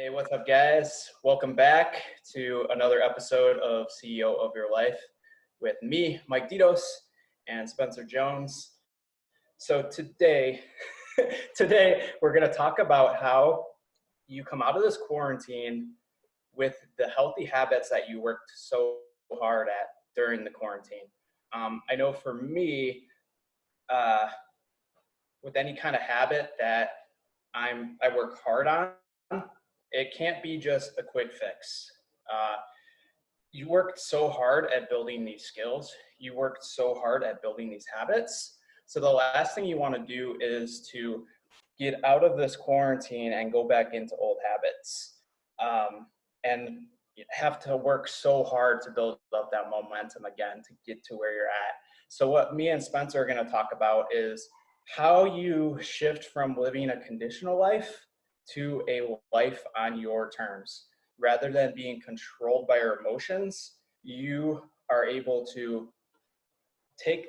Hey, what's up, guys? Welcome back to another episode of CEO of Your Life with me, Mike Dedoes, and Spencer Jones. So today, we're going to talk about how you come out of this quarantine with the healthy habits that you worked so hard at during the quarantine. I know for me, with any kind of habit that I work hard on, it can't be just a quick fix. You worked so hard at building these skills. You worked so hard at building these habits. So the last thing you want to do is to get out of this quarantine and go back into old habits. And you have to work so hard to build up that momentum again to get to where you're at. So what me and Spencer are going to talk about is how you shift from living a conditional life to a life on your terms. Rather than being controlled by your emotions, you are able to take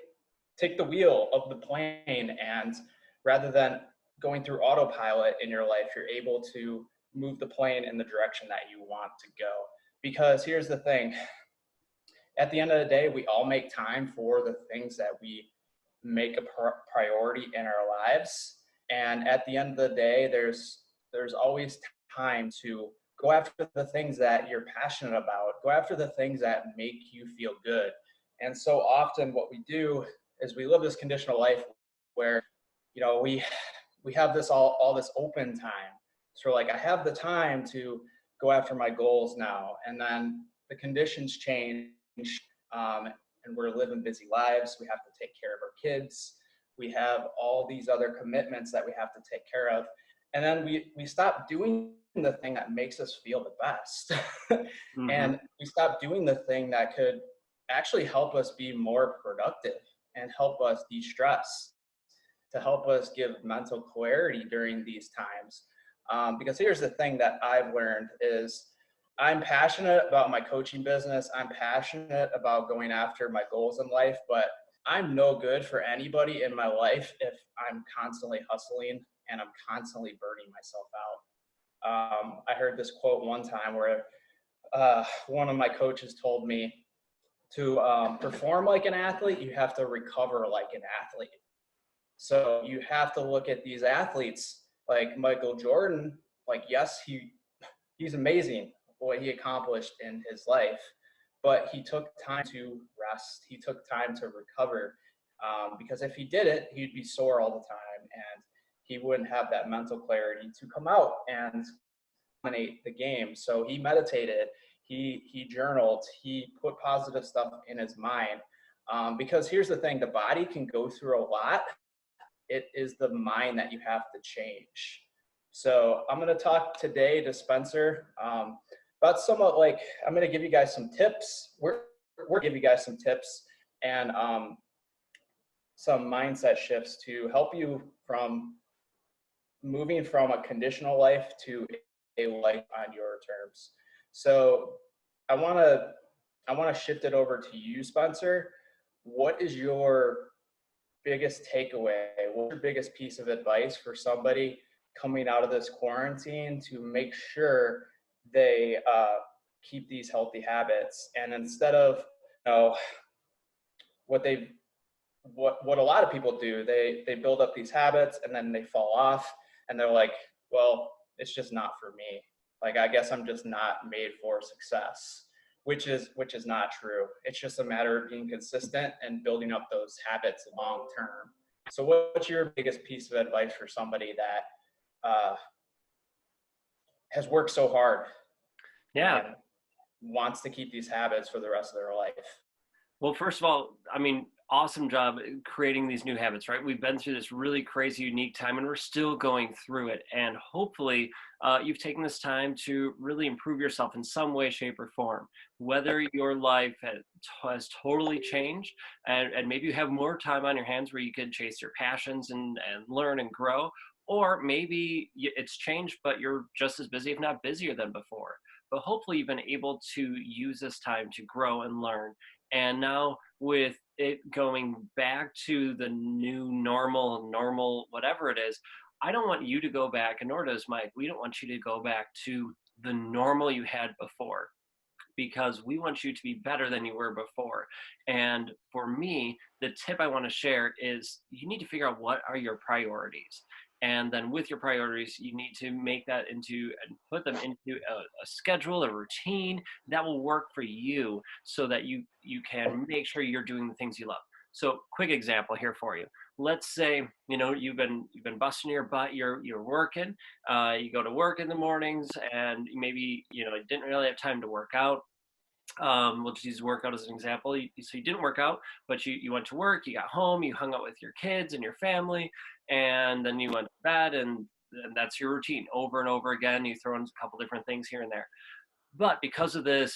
the wheel of the plane, and rather than going through autopilot in your life, you're able to move the plane in the direction that you want to go. Because here's the thing, at the end of the day, we all make time for the things that we make a priority in our lives. And at the end of the day, there's always time to go after the things that you're passionate about, go after the things that make you feel good. And so often what we do is we live this conditional life where, we have this all this open time. So like, I have the time to go after my goals now. And then the conditions change, and we're living busy lives. We have to take care of our kids. We have all these other commitments that we have to take care of. And then we stop doing the thing that makes us feel the best. Mm-hmm. And we stop doing the thing that could actually help us be more productive and help us de-stress, to help us give mental clarity during these times. Because here's the thing that I've learned is I'm passionate about my coaching business. I'm passionate about going after my goals in life, but I'm no good for anybody in my life if I'm constantly hustling and I'm constantly burning myself out. I heard this quote one time where one of my coaches told me to perform like an athlete, you have to recover like an athlete. So you have to look at these athletes like Michael Jordan. Like, yes, he's amazing what he accomplished in his life, but he took time to rest. He took time to recover, because if he did it, he'd be sore all the time, and he wouldn't have that mental clarity to come out and dominate the game. So he meditated, he journaled, he put positive stuff in his mind, because here's the thing, the body can go through a lot. It is the mind that you have to change. So I'm going to talk today to Spencer about somewhat like, I'm going to give you guys some tips. We're going to give you guys some tips and some mindset shifts to help you from moving from a conditional life to a life on your terms. So I want to shift it over to you, Spencer. What is your biggest takeaway? What's your biggest piece of advice for somebody coming out of this quarantine to make sure they keep these healthy habits? And instead of, what a lot of people do, they build up these habits and then they fall off and they're like, well, it's just not for me. Like, I guess I'm just not made for success. Which is not true. It's just a matter of being consistent and building up those habits long term. So what's your biggest piece of advice for somebody that has worked so hard and wants to keep these habits for the rest of their life? Well, first of all, awesome job creating these new habits, right? We've been through this really crazy, unique time, and we're still going through it. And hopefully you've taken this time to really improve yourself in some way, shape, or form. Whether your life has totally changed and maybe you have more time on your hands where you can chase your passions and learn and grow, or maybe it's changed, but you're just as busy, if not busier than before. But hopefully you've been able to use this time to grow and learn. And now with it going back to the new normal, whatever it is, I don't want you to go back, and nor does Mike. We don't want you to go back to the normal you had before, because we want you to be better than you were before. And for me, the tip I want to share is you need to figure out what are your priorities. And then with your priorities, you need to make that into and put them into a schedule, a routine that will work for you so that you can make sure you're doing the things you love. So quick example here for you. Let's say, you've been busting your butt, you're working, you go to work in the mornings and maybe, you didn't really have time to work out. We'll just use workout as an example. So you didn't work out, but you went to work, you got home, you hung out with your kids and your family, and then you went to bed, and that's your routine over and over again. You throw in a couple different things here and there. But because of this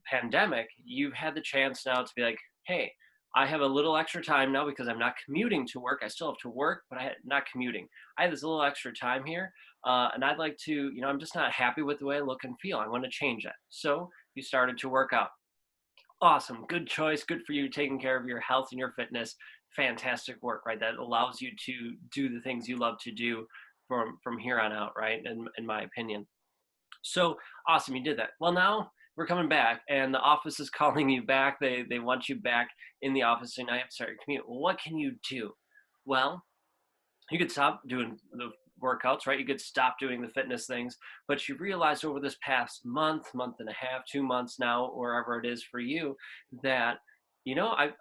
pandemic, you've had the chance now to be like, hey, I have a little extra time now because I'm not commuting to work. I still have to work, but I'm not commuting. I have this little extra time here, and I'd like to, I'm just not happy with the way I look and feel. I want to change that. So you started to work out. Awesome. Good choice. Good for you taking care of your health and your fitness. Fantastic work, right? That allows you to do the things you love to do from here on out, right? In my opinion. So awesome, you did that. Well, now we're coming back, and the office is calling you back. They want you back in the office, and I have to start your commute. Well, what can you do? Well, you could stop doing the workouts, right? You could stop doing the fitness things, but you realize over this past month and a half, 2 months now, wherever it is for you, that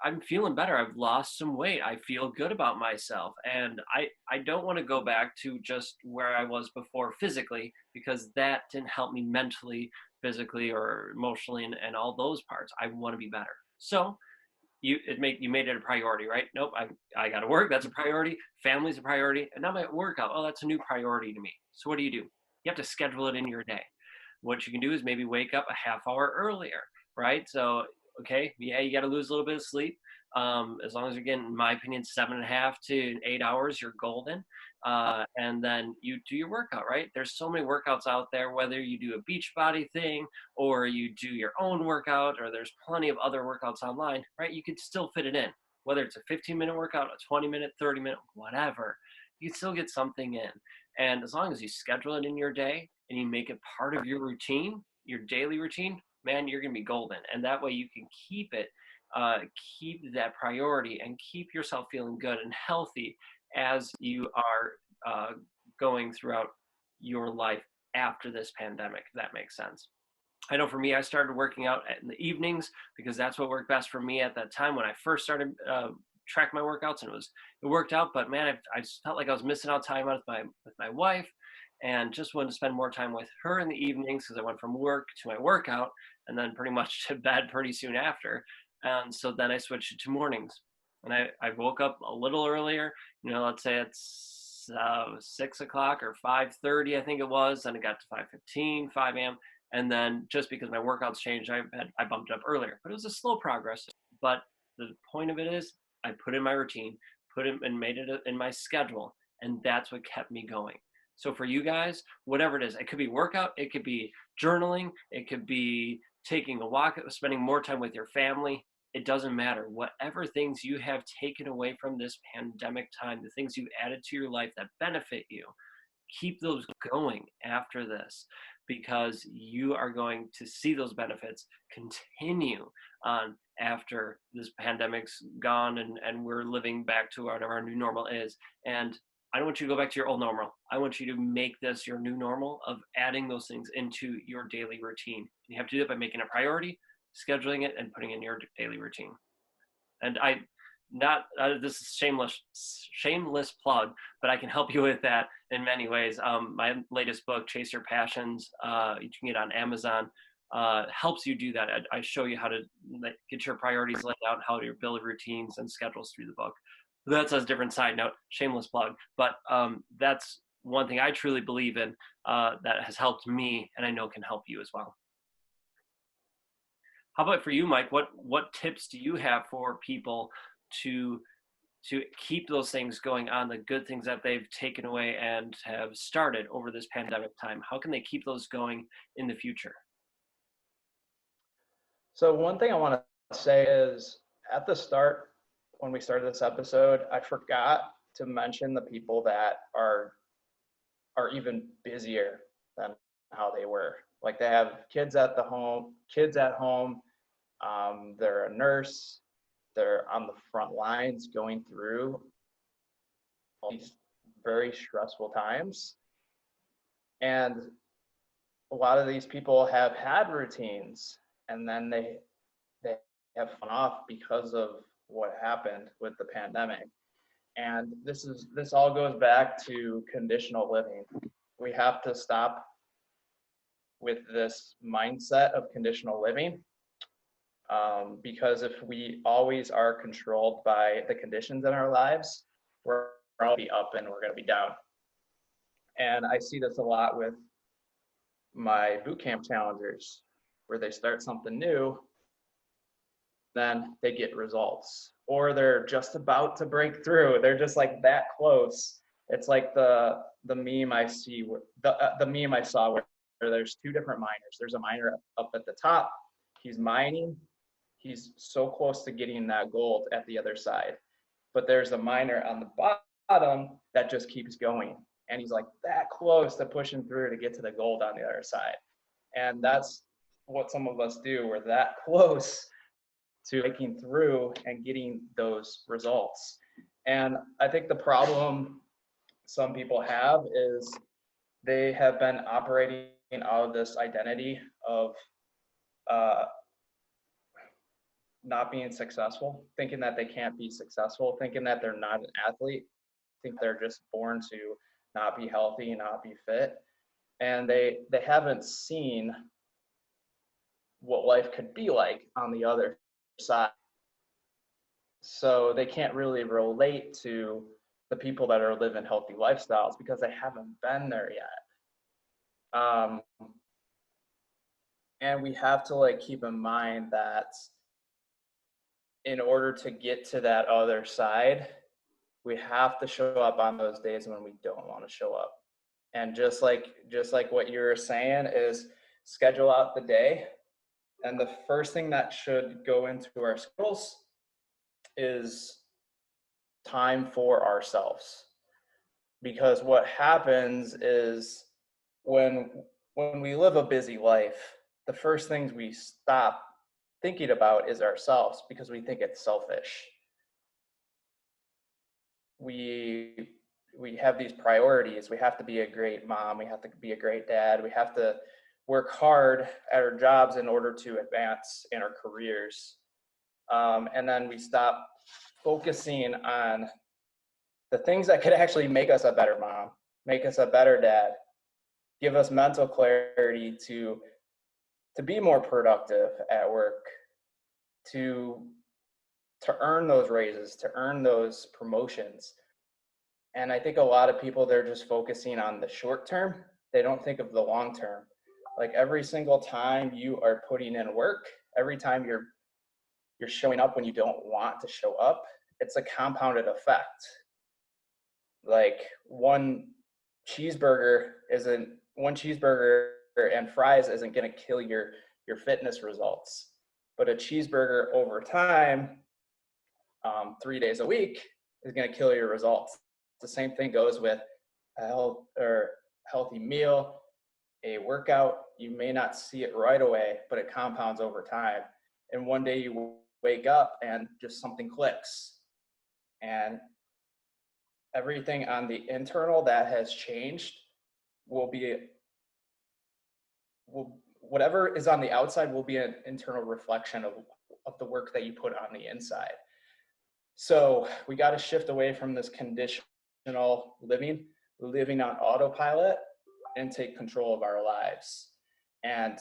I'm feeling better. I've lost some weight. I feel good about myself. And I don't want to go back to just where I was before physically, because that didn't help me mentally, physically, or emotionally, and all those parts. I want to be better. So you made it a priority, right? Nope, I got to work. That's a priority. Family's a priority, and now my workout. Oh, that's a new priority to me. So what do? You have to schedule it in your day. What you can do is maybe wake up a half hour earlier, right? So okay, yeah, you got to lose a little bit of sleep. As long as you're getting, in my opinion, 7.5 to 8 hours, you're golden. And then you do your workout, right? There's so many workouts out there, whether you do a beach body thing or you do your own workout, or there's plenty of other workouts online, right? You could still fit it in, whether it's a 15-minute workout, a 20-minute, 30-minute, whatever. You can still get something in. And as long as you schedule it in your day and you make it part of your routine, your daily routine, man, you're going to be golden. And that way you can keep it, keep that priority, and keep yourself feeling good and healthy as you are going throughout your life after this pandemic, if that makes sense. I know for me, I started working out in the evenings because that's what worked best for me at that time when I first started track my workouts, and it worked out. But man, I just felt like I was missing out time with my wife, and just wanted to spend more time with her in the evenings because I went from work to my workout and then pretty much to bed pretty soon after. And so then I switched it to mornings, and I woke up a little earlier. Let's say it's 6 o'clock or 5:30, I think it was. Then it got to 5:15, 5 a.m. And then just because my workouts changed, I bumped it up earlier. But it was a slow progress. But the point of it is, I put in my routine, put it and made it in my schedule, and that's what kept me going. So for you guys, whatever it is, it could be workout, it could be journaling, it could be taking a walk, spending more time with your family. It doesn't matter. Whatever things you have taken away from this pandemic time, the things you've added to your life that benefit you, keep those going after this, because you are going to see those benefits continue on after this pandemic's gone, and we're living back to whatever our new normal is. And I don't want you to go back to your old normal. I want you to make this your new normal of adding those things into your daily routine. You have to do it by making a priority, scheduling it, and putting in your daily routine. And this is shameless plug, but I can help you with that in many ways. My latest book, Chase Your Passions, you can get on Amazon, helps you do that. I show you how to get your priorities laid out, how to build routines and schedules through the book. That's a different side note, shameless plug. But that's one thing I truly believe in that has helped me, and I know can help you as well. How about for you, Mike? What tips do you have for people to keep those things going on, the good things that they've taken away and have started over this pandemic time? How can they keep those going in the future? So one thing I want to say is, at the start, when we started this episode, I forgot to mention the people that are even busier than how they were. Like they have kids at home. They're a nurse. They're on the front lines going through all these very stressful times. And a lot of these people have had routines, and then they have fallen off because of what happened with the pandemic. And this all goes back to conditional living. We have to stop with this mindset of conditional living, because if we always are controlled by the conditions in our lives, we're going to be up and we're going to be down. And I see this a lot with my boot camp challengers, where they start something new, then they get results, or they're just about to break through. They're just like that close. It's like the meme I see, the meme I saw where there's two different miners. There's a miner up at the top. He's mining. He's so close to getting that gold at the other side. But there's a miner on the bottom that just keeps going. And he's like that close to pushing through to get to the gold on the other side. And that's what some of us do. We're that close to breaking through and getting those results. And I think the problem some people have is they have been operating out of this identity of uh, not being successful, thinking that they can't be successful, thinking that they're not an athlete, think they're just born to not be healthy, not be fit. And they haven't seen what life could be like on the other side. So they can't really relate to the people that are living healthy lifestyles because they haven't been there yet. And we have to like keep in mind that in order to get to that other side, we have to show up on those days when we don't want to show up. And just like what you were saying is schedule out the day. And the first thing that should go into our schedules is time for ourselves. Because what happens is when we live a busy life, the first things we stop thinking about is ourselves because we think it's selfish. We have these priorities. We have to be a great mom. We have to be a great dad. We have to work hard at our jobs in order to advance in our careers. And then we stop focusing on the things that could actually make us a better mom, make us a better dad, give us mental clarity to be more productive at work, to earn those raises, to earn those promotions. And I think a lot of people, they're just focusing on the short term. They don't think of the long term. Like every single time you are putting in work, every time you're showing up when you don't want to show up, it's a compounded effect. Like one cheeseburger and fries isn't going to kill your fitness results, but a cheeseburger over time, 3 days a week, is going to kill your results. The same thing goes with a healthy meal, a workout. You may not see it right away, but it compounds over time. And one day you wake up and just something clicks, and everything on the internal that has changed whatever is on the outside will be an internal reflection of the work that you put on the inside. So we got to shift away from this conditional living on autopilot, and take control of our lives. And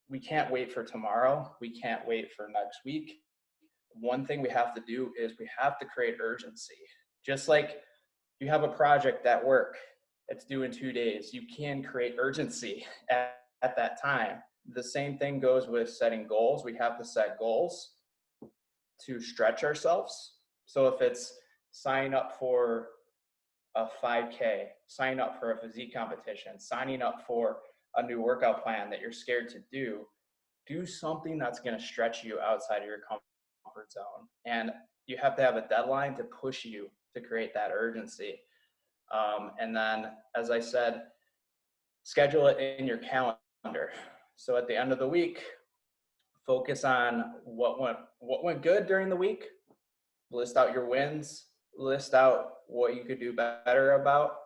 we can't wait for tomorrow. We can't wait for next week. One thing we have to do is we have to create urgency. Just like you have a project at work, it's due in 2 days. You can create urgency at that time. The same thing goes with setting goals. We have to set goals to stretch ourselves. So if it's sign up for a 5K, sign up for a physique competition, signing up for a new workout plan that you're scared to do something that's going to stretch you outside of your comfort zone. And you have to have a deadline to push you to create that urgency. And then, as I said, schedule it in your calendar. So at the end of the week, focus on what went good during the week, list out your wins, list out what you could do better about,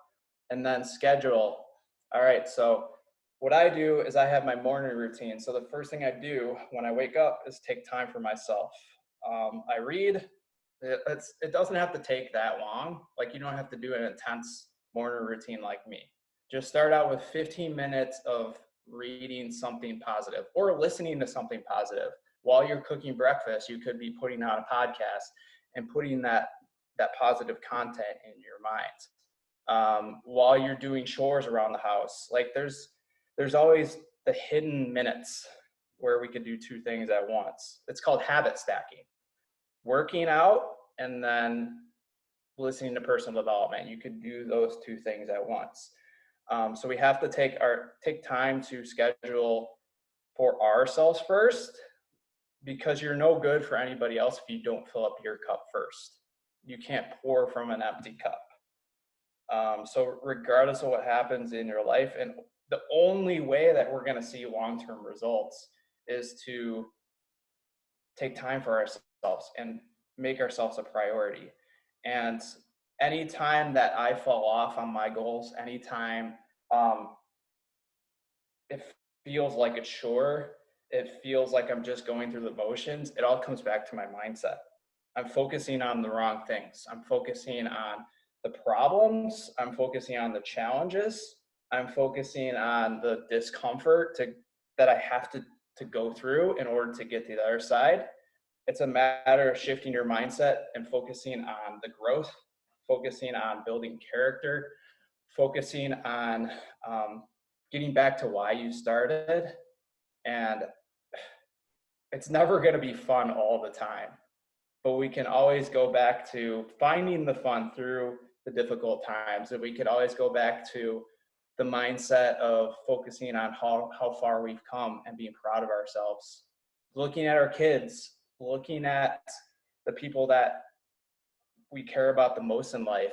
and then schedule. All right, so what I do is I have my morning routine. So the first thing I do when I wake up is take time for myself. I read. It doesn't have to take that long. Like, you don't have to do an intense morning routine like me. Just start out with 15 minutes of reading something positive or listening to something positive. While you're cooking breakfast, you could be putting on a podcast and putting that positive content in your mind. While you're doing chores around the house, like there's always the hidden minutes where we could do two things at once. It's called habit stacking. Working out and then listening to personal development. You could do those two things at once. So we have to take time to schedule for ourselves first, because you're no good for anybody else if you don't fill up your cup first. You can't pour from an empty cup. So regardless of what happens in your life, and the only way that we're going to see long-term results is to take time for ourselves and make ourselves a priority. And anytime that I fall off on my goals, anytime it feels like a chore, it feels like I'm just going through the motions, it all comes back to my mindset. I'm focusing on the wrong things. I'm focusing on the problems. I'm focusing on the challenges. I'm focusing on the discomfort that I have to go through in order to get to the other side. It's a matter of shifting your mindset and focusing on the growth, focusing on building character, focusing on getting back to why you started. And it's never going to be fun all the time, but we can always go back to finding the fun through the difficult times. And we could always go back to the mindset of focusing on how far we've come and being proud of ourselves. Looking at our kids, looking at the people that we care about the most in life,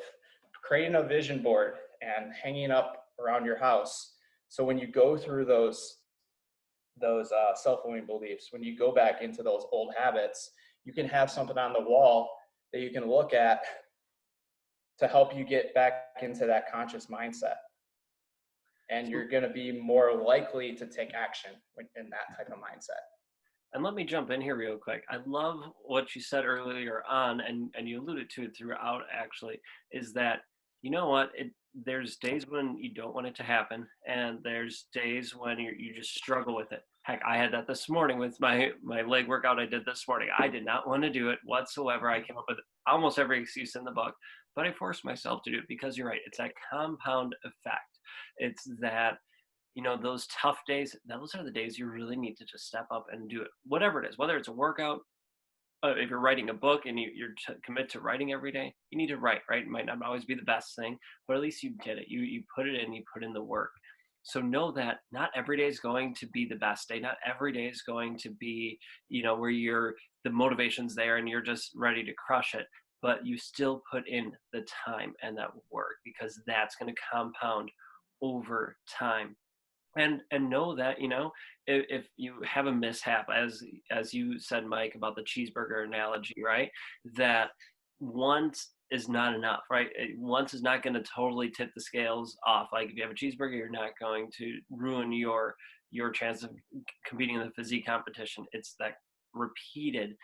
creating a vision board and hanging up around your house. So when you go through those self-limiting beliefs, when you go back into those old habits, you can have something on the wall that you can look at to help you get back into that conscious mindset. And you're going to be more likely to take action in that type of mindset. And let me jump in here real quick. I love what you said earlier on, and you alluded to it throughout actually, is that, you know what, there's days when you don't want it to happen, and there's days when you just struggle with it. Heck, I had that this morning with my leg workout I did this morning. I did not want to do it whatsoever. I came up with almost every excuse in the book, but I forced myself to do it because you're right. It's that compound effect. It's that, those tough days, those are the days you really need to just step up and do it. Whatever it is, whether it's a workout, if you're writing a book and you're commit to writing every day, you need to write, right? It might not always be the best thing, but at least you did it. You put it in, you put in the work. So know that not every day is going to be the best day. Not every day is going to be, where the motivation's there and you're just ready to crush it. But you still put in the time and that work, because that's going to compound over time. And know that, if you have a mishap, as you said, Mike, about the cheeseburger analogy, right, that once is not enough, right? Once is not going to totally tip the scales off. Like, if you have a cheeseburger, you're not going to ruin your chance of competing in the physique competition. It's that repeated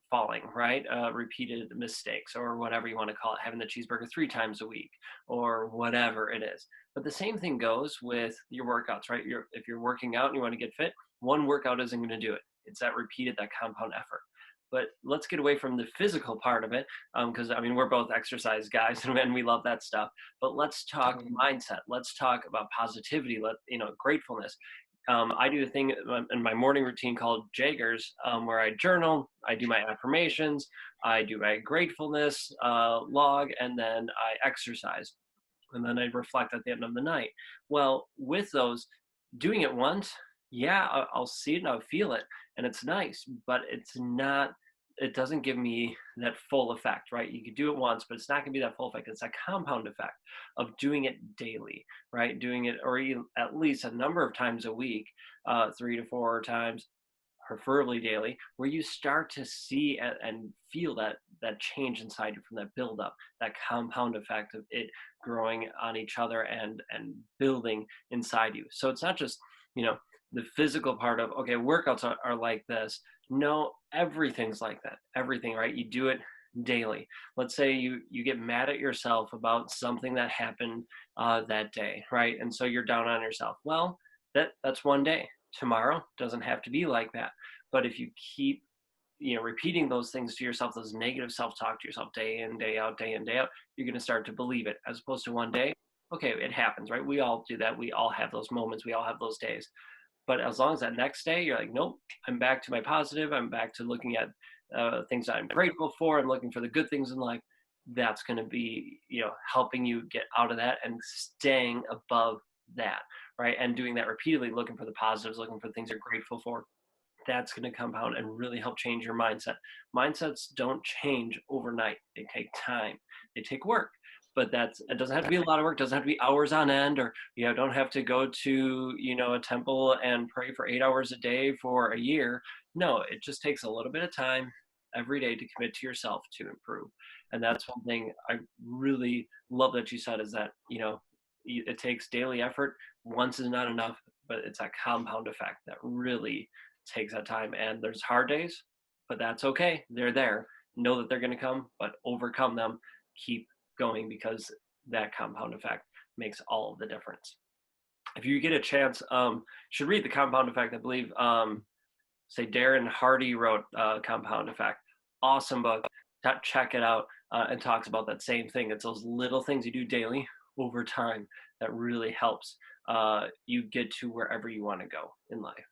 falling, right? Repeated mistakes, or whatever you want to call it, having the cheeseburger 3 times a week or whatever it is. But the same thing goes with your workouts, right? If you're working out and you want to get fit, one workout isn't going to do it. It's that repeated, that compound effort. But let's get away from the physical part of it, because we're both exercise guys and we love that stuff. But let's talk mindset. Let's talk about positivity. Gratefulness. I do a thing in my morning routine called Jaggers, where I journal, I do my affirmations, I do my gratefulness log, and then I exercise. And then I reflect at the end of the night. Well, with those, doing it once, yeah, I'll see it and I'll feel it, and it's nice, but it's not it doesn't give me that full effect, right? You could do it once, but it's not going to be that full effect. It's a compound effect of doing it daily, right? Doing it or at least a number of times a week, 3 to 4 times, preferably daily, where you start to see and feel that change inside you from that build up, that compound effect of it growing on each other and building inside you. So it's not just, you know, the physical part of, okay, workouts are like this. No, everything's like that. Everything, right? You do it daily. Let's say you get mad at yourself about something that happened that day, right? And so you're down on yourself. Well, that's one day. Tomorrow doesn't have to be like that. But if you keep, repeating those things to yourself, those negative self-talk to yourself day in, day out, day in, day out, you're going to start to believe it, as opposed to one day. Okay, it happens, right? We all do that. We all have those moments. We all have those days. But as long as that next day you're like, nope, I'm back to my positive. I'm back to looking at things that I'm grateful for. I'm looking for the good things in life. That's going to be, helping you get out of that and staying above that, right? And doing that repeatedly, looking for the positives, looking for the things you're grateful for. That's going to compound and really help change your mindset. Mindsets don't change overnight. They take time. They take work. But it doesn't have to be a lot of work. It doesn't have to be hours on end, or don't have to go to a temple and pray for 8 hours a day for a year. No, it just takes a little bit of time every day to commit to yourself to improve. And that's one thing I really love that you said, is that it takes daily effort. Once is not enough, but it's a compound effect that really takes that time. And there's hard days, but that's okay. They're there. Know that they're going to come, but overcome them. Keep going, because that compound effect makes all of the difference. If you get a chance, you should read The Compound Effect. I believe, say Darren Hardy wrote Compound Effect. Awesome book. Check it out. And talks about that same thing. It's those little things you do daily over time that really helps you get to wherever you want to go in life.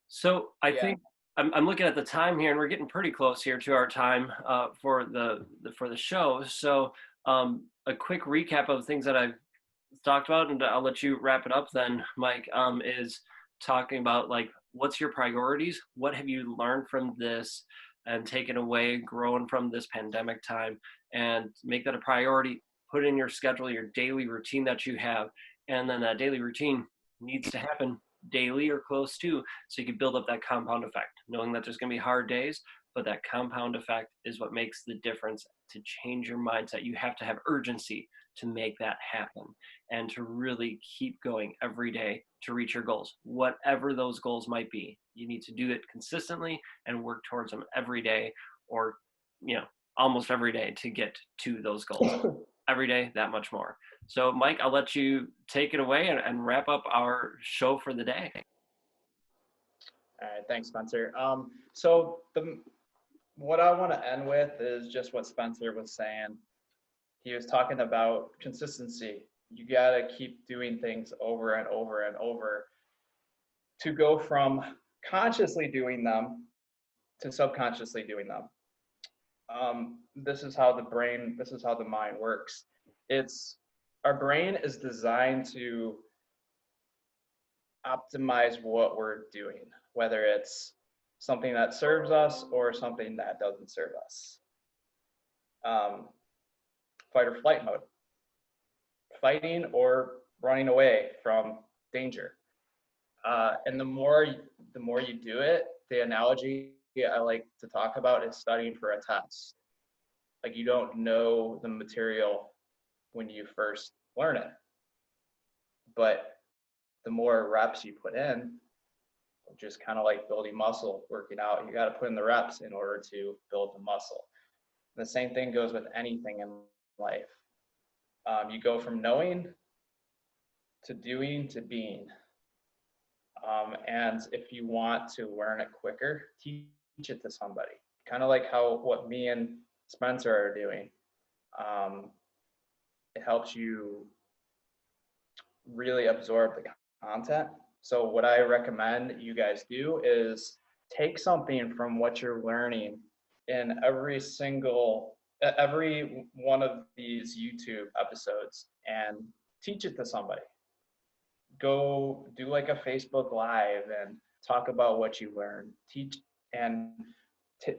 So I Yeah. think I'm looking at the time here, and we're getting pretty close here to our time for the show. So a quick recap of things that I've talked about, and I'll let you wrap it up then, Mike, is talking about, like, what's your priorities? What have you learned from this and taken away, growing from this pandemic time, and make that a priority. Put in your schedule, your daily routine that you have, and then that daily routine needs to happen daily or close to, so you can build up that compound effect, knowing that there's going to be hard days, but that compound effect is what makes the difference to change your mindset. You have to have urgency to make that happen, and to really keep going every day to reach your goals, whatever those goals might be. You need to do it consistently and work towards them every day, or almost every day, to get to those goals. Every day, that much more. So Mike, I'll let you take it away and wrap up our show for the day. All right, thanks, Spencer. So what I want to end with is just what Spencer was saying. He was talking about consistency. You got to keep doing things over and over and over to go from consciously doing them to subconsciously doing them. This is how the mind works. Our brain is designed to optimize what we're doing, whether it's something that serves us or something that doesn't serve us. Fight or flight mode, fighting or running away from danger. And the more you do it, the analogy I like to talk about is studying for a test. Like, you don't know the material when you first learn it, but the more reps you put in, just kind of like building muscle, working out, you got to put in the reps in order to build the muscle. And the same thing goes with anything in life. You go from knowing to doing to being. And if you want to learn it quicker, teach it to somebody. Kind of like what me and Spencer are doing. It helps you really absorb the content. So what I recommend you guys do is take something from what you're learning in every one of these YouTube episodes and teach it to somebody. Go do like a Facebook Live and talk about what you learned. Teach and t-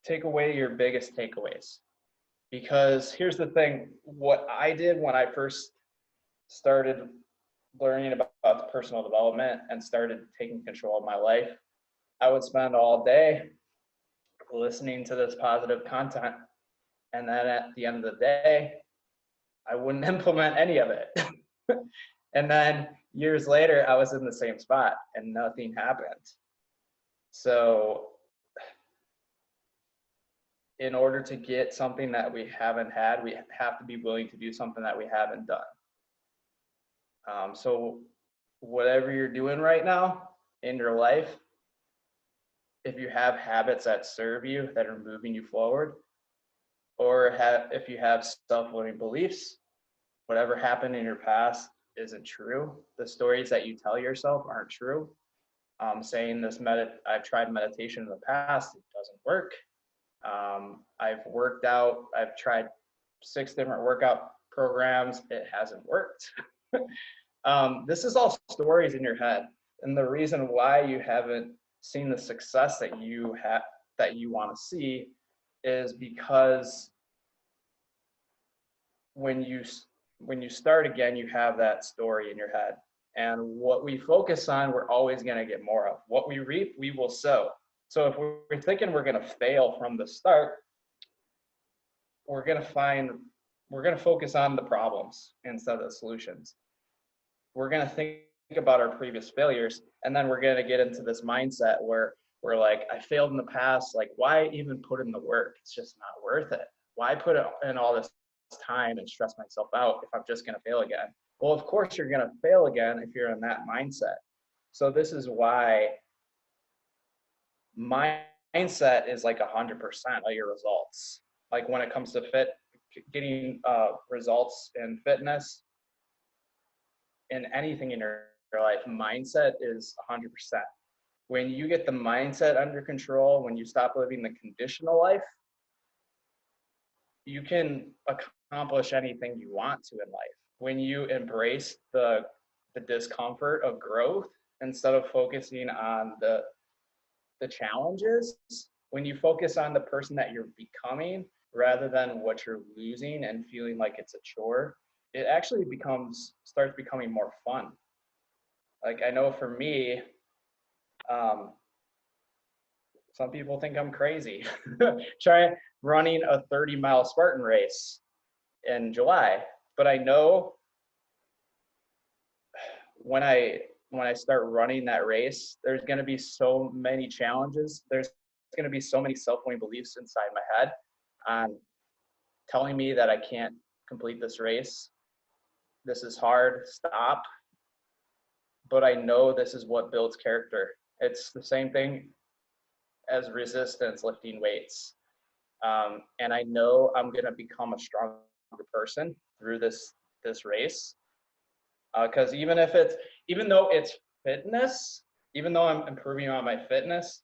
take away your biggest takeaways. Because here's the thing, what I did when I first started learning about personal development and started taking control of my life, I would spend all day listening to this positive content. And then at the end of the day, I wouldn't implement any of it. And then years later, I was in the same spot and nothing happened. So in order to get something that we haven't had, we have to be willing to do something that we haven't done. So whatever you're doing right now in your life, if you have habits that serve you, that are moving you forward, or if you have self-limiting beliefs, whatever happened in your past isn't true. The stories that you tell yourself aren't true. Saying this, I've tried meditation in the past, it doesn't work. I've worked out, I've tried 6 different workout programs, it hasn't worked. This is all stories in your head. And the reason why you haven't seen the success that you want to see is because when you start again, you have that story in your head. And what we focus on, we're always going to get more of. What we reap, we will sow. So if we're thinking we're going to fail from the start, we're going to focus on the problems instead of the solutions. We're going to think about our previous failures, and then we're going to get into this mindset where we're like, I failed in the past. Like, why even put in the work? It's just not worth it. Why put in all this time and stress myself out if I'm just going to fail again? Well, of course you're going to fail again if you're in that mindset. So this is why mindset is like 100% of your results. Like when it comes to getting results in fitness, in anything in your life, mindset is 100%. When you get the mindset under control, when you stop living the conditional life, you can accomplish anything you want to in life. When you embrace the discomfort of growth instead of focusing on the challenges, when you focus on the person that you're becoming rather than what you're losing and feeling like it's a chore, it actually starts becoming more fun. Like I know for me, some people think I'm crazy. Try running a 30-mile Spartan race in July, but I know when I start running that race, there's going to be so many challenges. There's going to be so many self-limiting beliefs inside my head on telling me that I can't complete this race. This is hard, stop. But I know this is what builds character. It's the same thing as resistance, lifting weights. And I know I'm going to become a stronger person through this race. Because even though it's fitness, even though I'm improving on my fitness,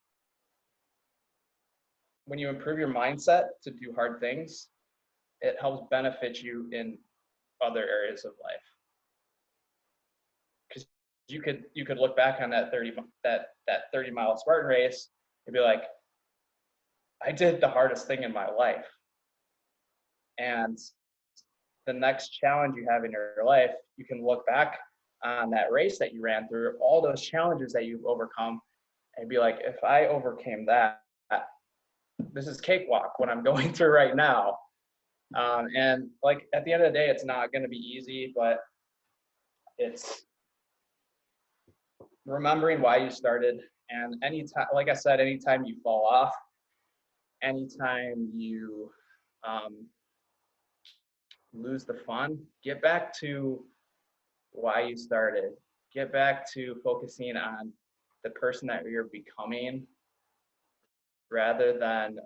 when you improve your mindset to do hard things, it helps benefit you in other areas of life. Because you could look back on that 30-mile Spartan race and be like, I did the hardest thing in my life. And the next challenge you have in your life, you can look back on that race that you ran through, all those challenges that you've overcome, and be like, if I overcame that, this is cakewalk what I'm going through right now. And like at the end of the day, it's not going to be easy, but it's remembering why you started. And anytime, like I said, anytime you fall off, anytime you lose the fun, get back to why you started. Get back to focusing on the person that you're becoming rather than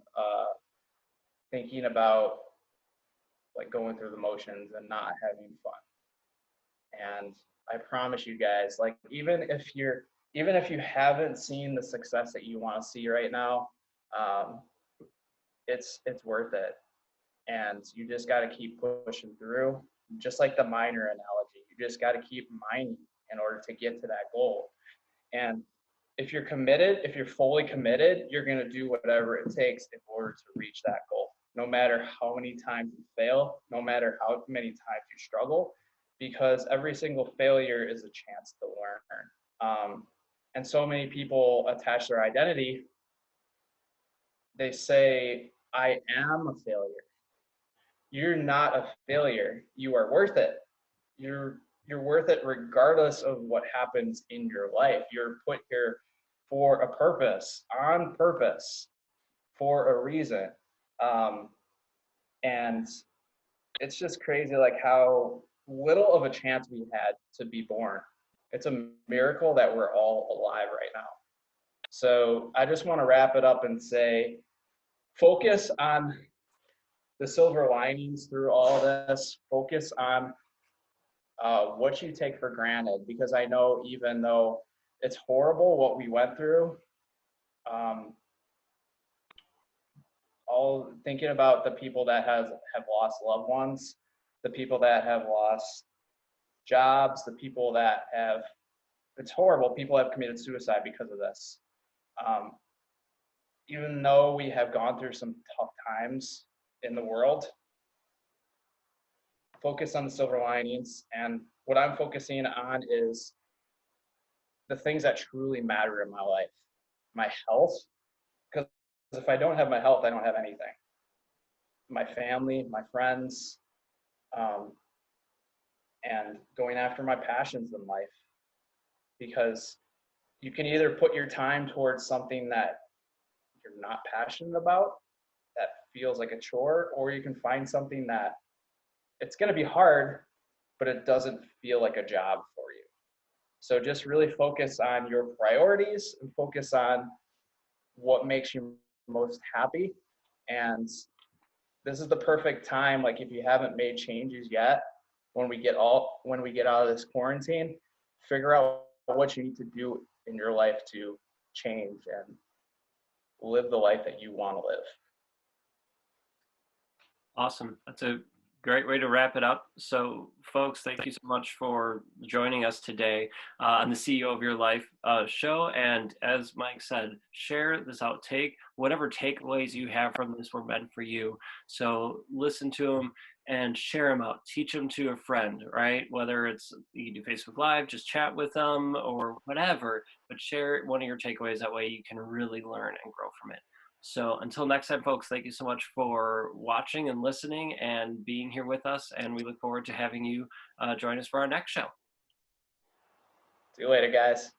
thinking about like going through the motions and not having fun. And I promise you guys, like even if you haven't seen the success that you want to see right now, it's worth it. And you just got to keep pushing through. Just like the miner analogy, you just got to keep mining in order to get to that goal. And if you're committed, if you're fully committed, you're going to do whatever it takes in order to reach that goal. No matter how many times you fail, no matter how many times you struggle, because every single failure is a chance to learn. And so many people attach their identity. They say, I am a failure. You're not a failure. You are worth it. You're worth it regardless of what happens in your life. You're put here for a purpose, on purpose, for a reason. Um, and it's just crazy, like how little of a chance we had to be born. It's a miracle that we're all alive right now. So I just want to wrap it up and say, focus on the silver linings through all of this. Focus on what you take for granted, because I know even though it's horrible what we went through, all thinking about the people that have lost loved ones, the people that have lost jobs, the people that have, it's horrible, people have committed suicide because of this. Um, even though we have gone through some tough times in the world, focus on the silver linings. And what I'm focusing on is the things that truly matter in my life. My health, because if I don't have my health, I don't have anything. My family, my friends, um, and going after my passions in life. Because you can either put your time towards something that you're not passionate about, that feels like a chore, or you can find something that it's going to be hard, but it doesn't feel like a job for you. So just really focus on your priorities and focus on what makes you most happy. And this is the perfect time, like if you haven't made changes yet, when we get out of this quarantine, figure out what you need to do in your life to change and live the life that you want to live. Awesome. That's a great way to wrap it up. So, folks, thank you so much for joining us today on the CEO of Your Life show. And as Mike said, share this out. Take whatever takeaways you have from this were meant for you. So listen to them and share them out. Teach them to a friend, right? Whether it's you can do Facebook Live, just chat with them or whatever, but share one of your takeaways. That way you can really learn and grow from it. So until next time, folks, thank you so much for watching and listening and being here with us. And we look forward to having you join us for our next show. See you later, guys.